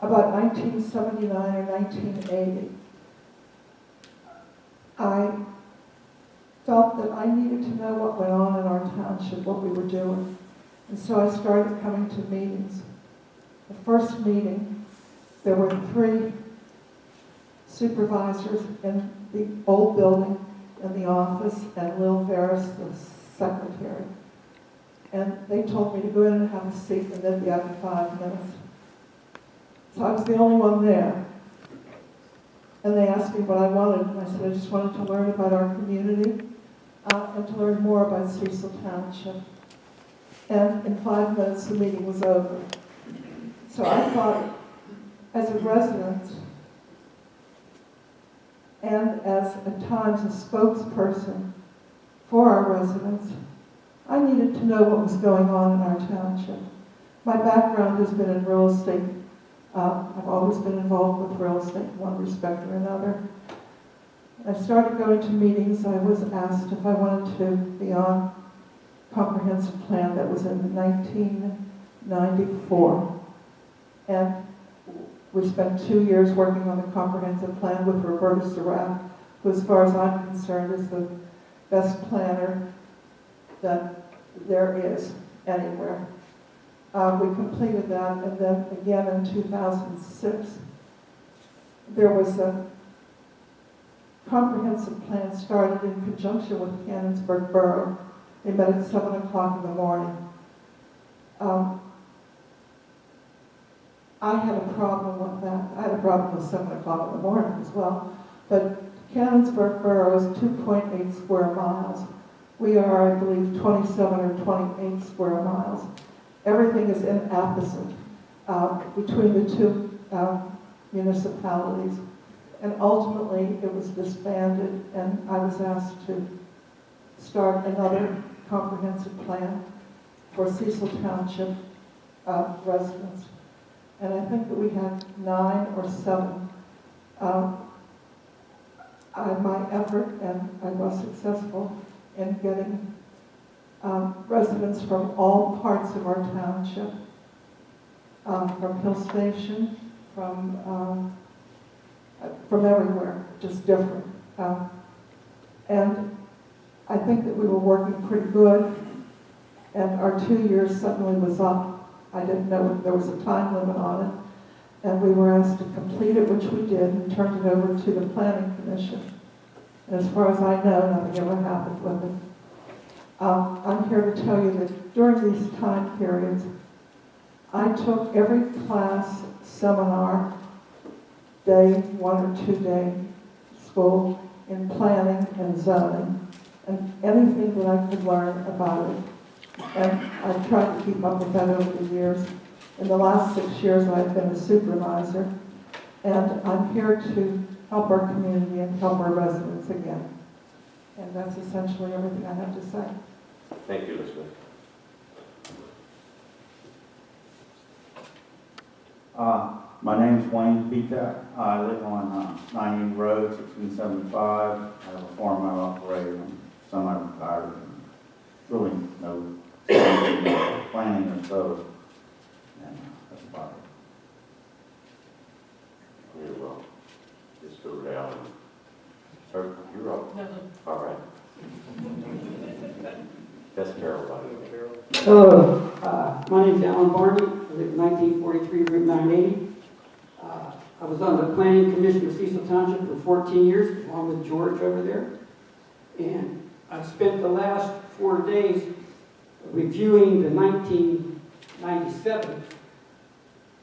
about 1979 or 1980, I felt that I needed to know what went on in our township, what we were doing. And so I started coming to meetings. The first meeting, there were 3 supervisors in the old building in the office, and Lil Ferris, the secretary. And they told me to go in and have a seat and then be out in 5 minutes. So I was the only one there. And they asked me what I wanted, and I said I just wanted to learn about our community and to learn more about Cecil Township. And in 5 minutes, the meeting was over. So I thought, as a resident, and as at times a spokesperson for our residents, I needed to know what was going on in our township. My background has been in real estate. I've always been involved with real estate in one respect or another. I started going to meetings. I was asked if I wanted to be on comprehensive plan that was in 1994. And we spent 2 years working on the comprehensive plan with Roberta Surratt, who, as far as I'm concerned, is the best planner that there is anywhere. We completed that, and then again in 2006, there was a comprehensive plan started in conjunction with Canonsburg Borough. They met at 7 o'clock in the morning. I had a problem with that. I had a problem with 7 o'clock in the morning as well. But Canonsburg Borough is 2.8 square miles. We are, I believe, 27 or 28 square miles. Everything is inapposite between the 2 municipalities. And ultimately, it was disbanded, and I was asked to start another comprehensive plan for Cecil Township residents. And I think that we had 9 or 7. My effort, and I was successful in getting residents from all parts of our township, from Hill Station, from everywhere, just different. And I think that we were working pretty good, and our 2 years suddenly was up. I didn't know there was a time limit on it, and we were asked to complete it, which we did, and turned it over to the Planning Commission. And as far as I know, nothing ever happened with it. I'm here to tell you that during these time periods, I took every class, seminar, day, 1 or 2 day school in planning and zoning, and anything that I could learn about it. And I've tried to keep up with that over the years. In the last 6 years, I've been a supervisor, and I'm here to help our community and help our residents again. And that's essentially everything I have to say. Thank you, Elizabeth. My name's Wayne Peacock. I live on 90 Road, 1675. I have a farm I operate. I'm semi-retired. Really no planning or so. And that's about it. Very well. Just go down. Sir, you're up. No. All right. That's Carol. Hello, my name's Alan Barney. I live at 1943 Route 980. I was on the Planning Commission of Cecil Township for 14 years, along with George over there. And I spent the last 4 days reviewing the 1997,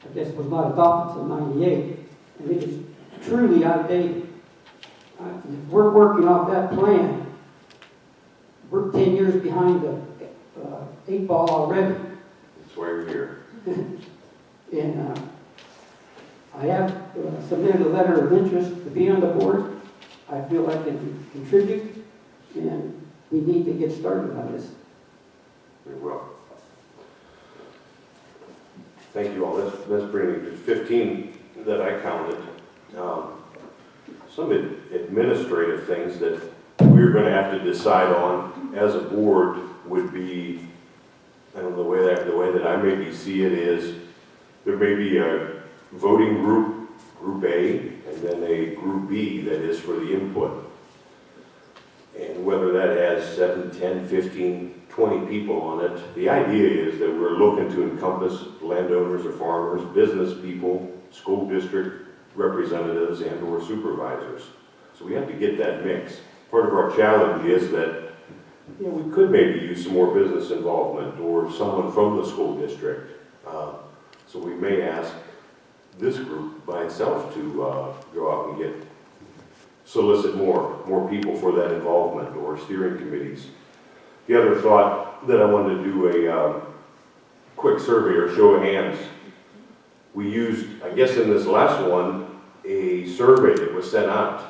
I guess was not adopted until 98, and it is truly outdated. If we're working off that plan, we're 10 years behind the 8 ball already. That's why you're here. And I have submitted a letter of interest to be on the board. I feel I can contribute, and we need to get started on this. Very well. Thank you all. Let's bring to 15 that I counted. Some administrative things that we're going to have to decide on as a board would be, I don't know, the way that I maybe see it is, there may be a voting group, Group A, and then a Group B that is for the input. And whether that has 7, 10, 15, 20 people on it, the idea is that we're looking to encompass landowners or farmers, business people, school district representatives, and or supervisors. So we have to get that mix. Part of our challenge is that we could maybe use some more business involvement or someone from the school district. So we may ask this group by itself to go out and solicit more people for that involvement, or steering committees. The other thought that I wanted to do a quick survey or show of hands. We used, I guess in this last one, a survey that was sent out,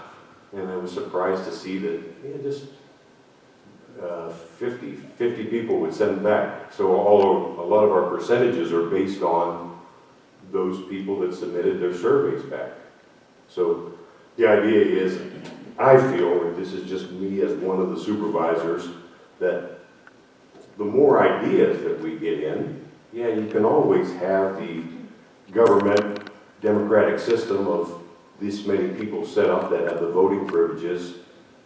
and I was surprised to see that just 50 people would send back. So a lot of our percentages are based on those people that submitted their surveys back. So the idea is, I feel, and this is just me as one of the supervisors, that the more ideas that we get in, you can always have the government democratic system of this many people set up that have the voting privileges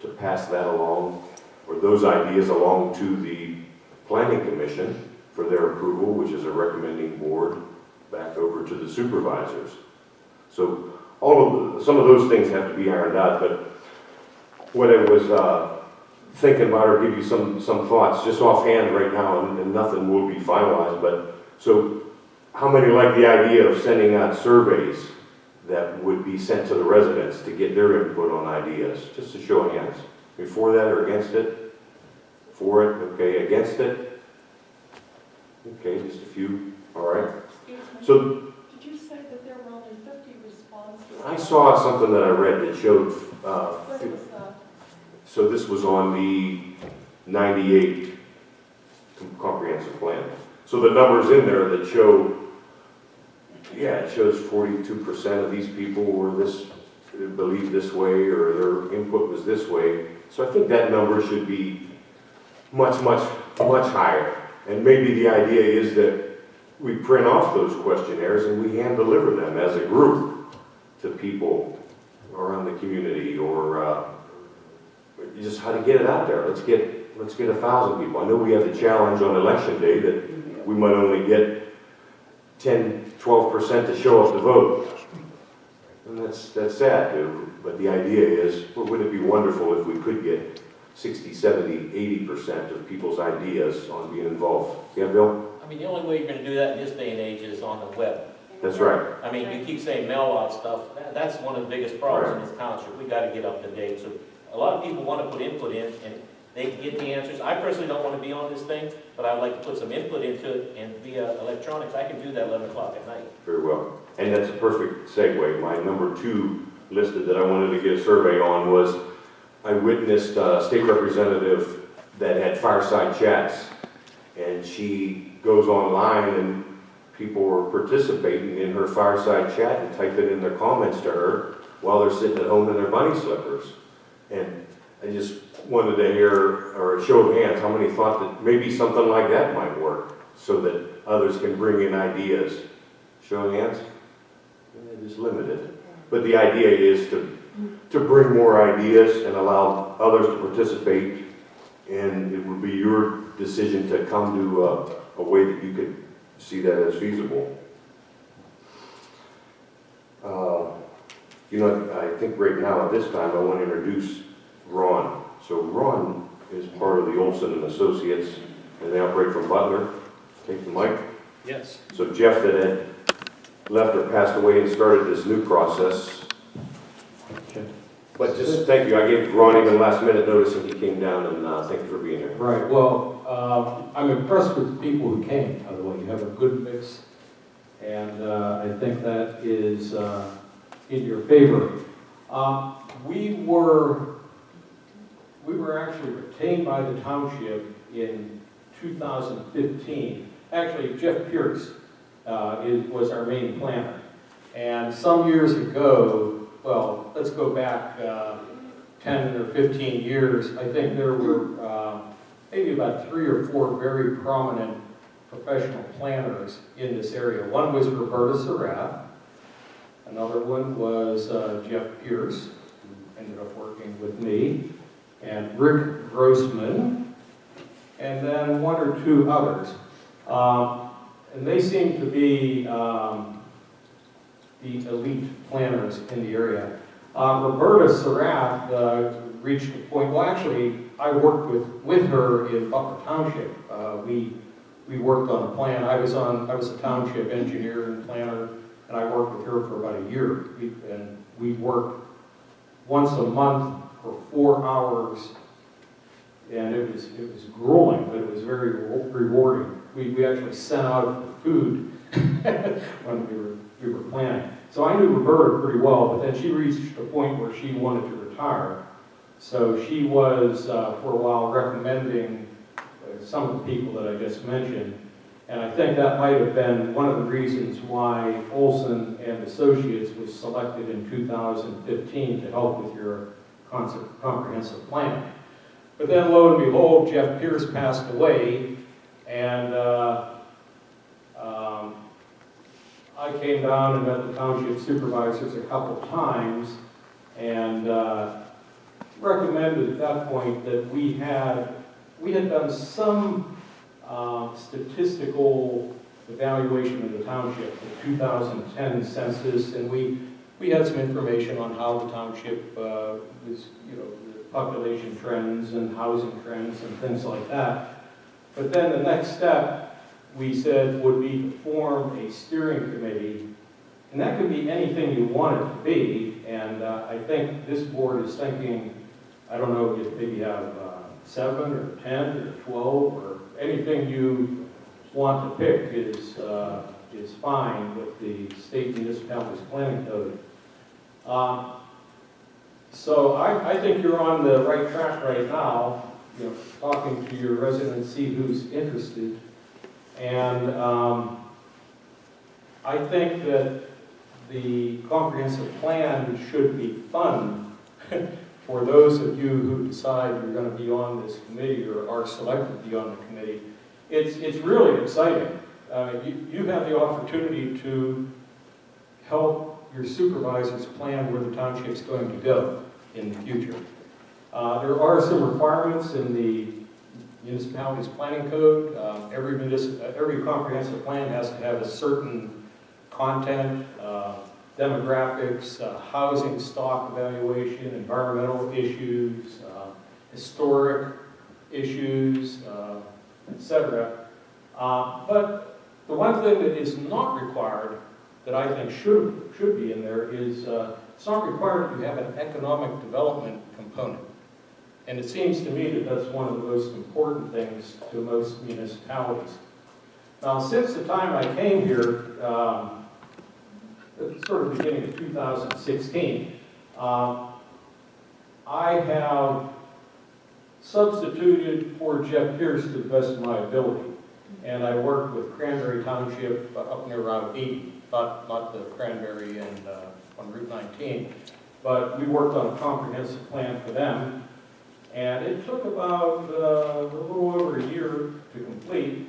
to pass that along, or those ideas along to the planning commission for their approval, which is a recommending board, back over to the supervisors. So some of those things have to be ironed out, but what I was thinking about, or give you some thoughts just offhand right now, and nothing will be finalized, but so how many like the idea of sending out surveys that would be sent to the residents to get their input on ideas? Just a show of hands. For that or against it? For it, okay. Against it? Okay, just a few. All right. Excuse me. So Did you say that there were only 50 responses? I saw something that I read that showed, What was that? so this was on the 98 comprehensive plan. So the numbers in there that show, it shows 42% of these people were believed this way, or their input was this way. So I think that number should be much higher. And maybe the idea is that we print off those questionnaires and we hand deliver them as a group to people around the community, or just how to get it out there. Let's get 1,000 people. I know we have the challenge on election day that we might only get 10, 12% to show up to vote. And that's sad, too. But the idea is, wouldn't it be wonderful if we could get 60, 70, 80% of people's ideas on being involved? Yeah, Bill? I mean, the only way you're going to do that in this day and age is on the web. That's right. I mean, you keep saying mail out stuff. That's one of the biggest problems in this township. We got to get up to date. So a lot of people want to put input in, and they can get the answers. I personally don't want to be on this thing, but I'd like to put some input into it, and via electronics, I can do that 11 o'clock at night. Very well. And that's a perfect segue. My number 2 listed that I wanted to get a survey on was, I witnessed a state representative that had fireside chats, and she goes online and people were participating in her fireside chat and typing in their comments to her while they're sitting at home in their bunny slippers. And I just wanted to hear, or a show of hands, how many thought that maybe something like that might work so that others can bring in ideas. Show of hands? It is limited. But the idea is to bring more ideas and allow others to participate, and it would be your decision to come to a way that you could see that as feasible. I think right now at this time I want to introduce Ron. So Ron is part of the Olson and Associates, and they operate from Butler. Take the mic. Yes. So Jeff that had left or passed away and started this new process. But just thank you. I gave Ron even last minute notice and he came down, and thank you for being here. Right, well, I'm impressed with the people who came, by the way. You have a good mix, and I think that is in your favor. We were actually retained by the township in 2015. Actually, Jeff Pierce was our main planner. And some years ago, well, let's go back 10 or 15 years, I think there were maybe about 3 or 4 very prominent professional planners in this area. One was Roberta Surratt, Another one was Jeff Pierce, who ended up working with me, and Rick Grossman, and then one or two others. And they seem to be the elite planners in the area. Roberta Sarath reached a point, well actually, I worked with her in Butler Township. We worked on a plan. I was a township engineer and planner, and I worked with her for about a year. We worked once a month for 4 hours, and it was grueling, but it was very rewarding. We actually sent out food when we were planning. So I knew Roberta pretty well, but then she reached a point where she wanted to retire. So she was, for a while, recommending some of the people that I just mentioned. And I think that might have been one of the reasons why Olson and Associates was selected in 2015 to help with your comprehensive plan. But then, lo and behold, Jeff Pierce passed away, and I came down and met the township supervisors a couple times, and recommended at that point that we had done some statistical evaluation of the township, the 2010 census, and we had some information on how the township was, the population trends and housing trends and things like that. But then the next step, we said, would be to form a steering committee, and that could be anything you want it to be, and I think this board is thinking, I don't know if maybe have 7 or 10 or 12 or anything you want to pick is fine with the state municipalities planning code. So I think you're on the right track right now, talking to your residents, see who's interested. And I think that the comprehensive plan should be fun for those of you who decide you're going to be on this committee or are selected to be on the committee. It's really exciting. You have the opportunity to help your supervisors plan where the township's going to go in the future. There are some requirements in the municipalities planning code. Every comprehensive plan has to have a certain content, demographics, housing stock evaluation, environmental issues, historic issues, etc. But the one thing that is not required, that I think should be in there, is it's not required that you have an economic development component. And it seems to me that that's one of the most important things to most municipalities. Now, since the time I came here, at sort of beginning of 2016, I have substituted for Jeff Pierce to the best of my ability. And I worked with Cranberry Township up near Route 80, not the Cranberry and on Route 19, but we worked on a comprehensive plan for them. And it took about a little over a year to complete.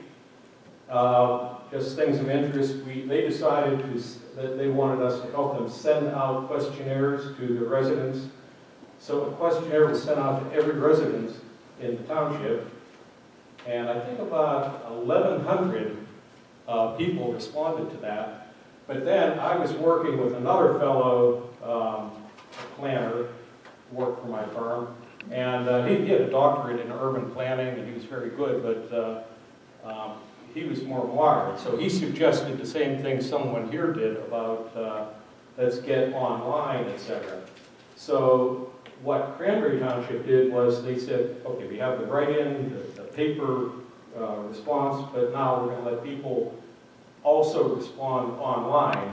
Just things of interest, they decided that they wanted us to help them send out questionnaires to the residents. So a questionnaire was sent out to every resident in the township, and I think about 1,100 people responded to that. But then I was working with another fellow planner who worked for my firm, and he had a doctorate in urban planning, and he was very good, but he was more modern. So he suggested the same thing someone here did about let's get online, etc. So what Cranberry Township did was they said, okay, we have the write-in, the paper response, but now we're going to let people also respond online.